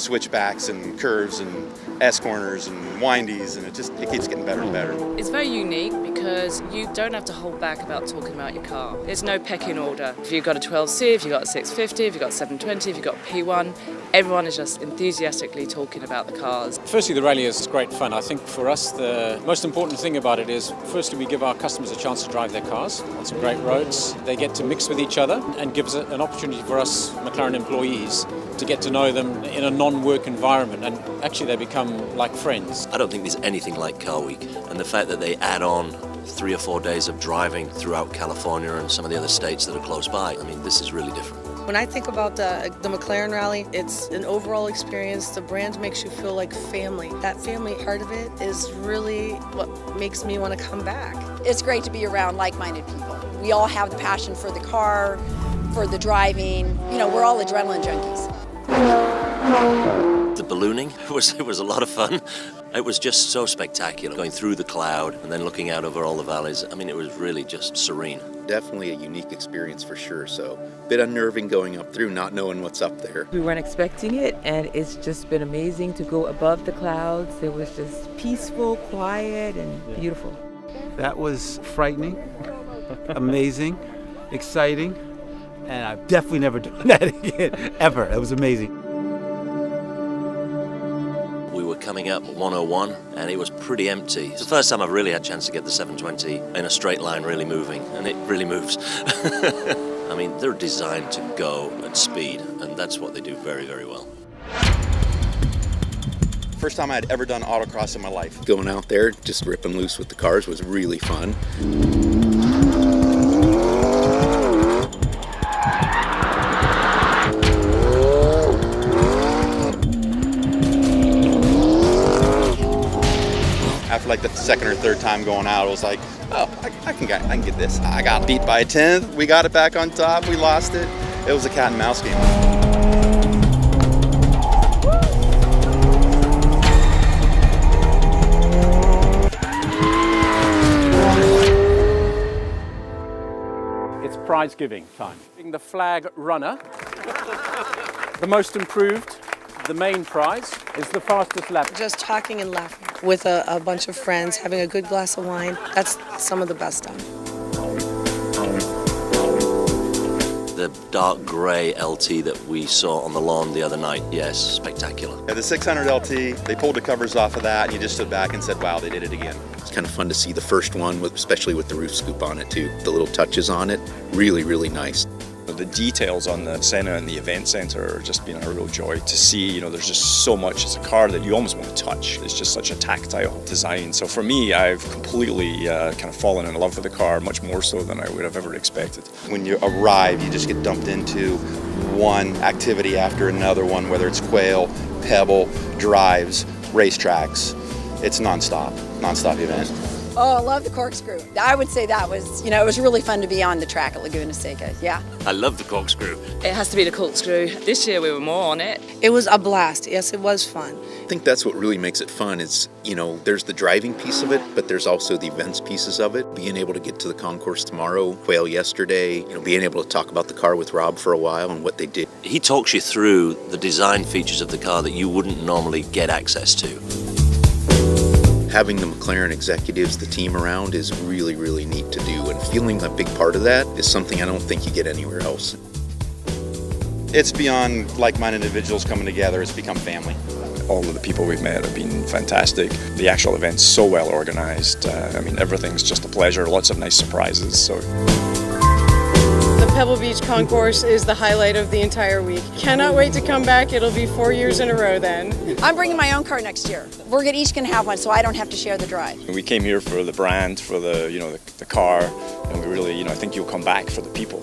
switchbacks and curves and S-corners and windies, and it keeps getting better and better. It's very unique because you don't have to hold back about talking about your car. There's no pecking order. If you've got a 12C, if you've got a 650, if you've got a 720, if you've got a P1, everyone is just enthusiastically talking about the cars. Firstly, the rally is great fun. I think for us the most important thing about it is, firstly, we give our customers a chance to drive their cars on some great roads. They get to mix with each other and gives an opportunity for us McLaren employees to get to know them in a non-work environment, and actually they become like friends. I don't think there's anything like Car Week, and the fact that they add on 3 or 4 days of driving throughout California and some of the other states that are close by, I mean, this is really different. When I think about the McLaren Rally, it's an overall experience. The brand makes you feel like family. That family part of it is really what makes me want to come back. It's great to be around like-minded people. We all have the passion for the car, for the driving. You know, we're all adrenaline junkies. The ballooning it was a lot of fun. It was just so spectacular, going through the cloud and then looking out over all the valleys. I mean, it was really just serene. Definitely a unique experience for sure, so a bit unnerving going up through, not knowing what's up there. We weren't expecting it, and it's just been amazing to go above the clouds. It was just peaceful, quiet, and beautiful. That was frightening, amazing, exciting, and I've definitely never done that again, ever. It was amazing. We were coming up 101 and it was pretty empty. It's the first time I've really had a chance to get the 720 in a straight line really moving, and it really moves. I mean, they're designed to go at speed, and that's what they do very, very well. First time I'd ever done autocross in my life. Going out there, just ripping loose with the cars was really fun. After like the second or third time going out, it was like, oh, I can get this. I got beat by a 10th. We got it back on top. We lost it. It was a cat and mouse game. It's prize giving time. The flag runner, the most improved, the main prize is the fastest lap. Just talking and laughing with a bunch of friends, having a good glass of wine, that's some of the best stuff. The dark grey LT that we saw on the lawn the other night, yes, spectacular. Yeah, the 600 LT, they pulled the covers off of that, and you just stood back and said, wow, they did it again. It's kind of fun to see the first one, especially with the roof scoop on it too. The little touches on it, really, really nice. The details on the Senna and the event center are just been a real joy to see. You know, there's just so much. It's a car that you almost want to touch. It's just such a tactile design. So for me, I've completely kind of fallen in love with the car, much more so than I would have ever expected. When you arrive, you just get dumped into one activity after another one, whether it's quail, pebble, drives, racetracks. It's nonstop event. Oh, I love the corkscrew. I would say that was, you know, it was really fun to be on the track at Laguna Seca, yeah. I love the corkscrew. It has to be the corkscrew. This year we were more on it. It was a blast. Yes, it was fun. I think that's what really makes it fun is, you know, there's the driving piece of it, but there's also the events pieces of it. Being able to get to the concourse tomorrow, quail yesterday, you know, being able to talk about the car with Rob for a while and what they did. He talks you through the design features of the car that you wouldn't normally get access to. Having the McLaren executives, the team around is really, really neat to do, and feeling a big part of that is something I don't think you get anywhere else. It's beyond like-minded individuals coming together. It's become family. All of the people we've met have been fantastic. The actual event's so well organized. I mean, everything's just a pleasure. Lots of nice surprises. So. The Pebble Beach concourse is the highlight of the entire week. Cannot wait to come back. It'll be 4 years in a row then. I'm bringing my own car next year. We're each gonna have one, so I don't have to share the drive. We came here for the brand, for the car, and we really, I think you'll come back for the people.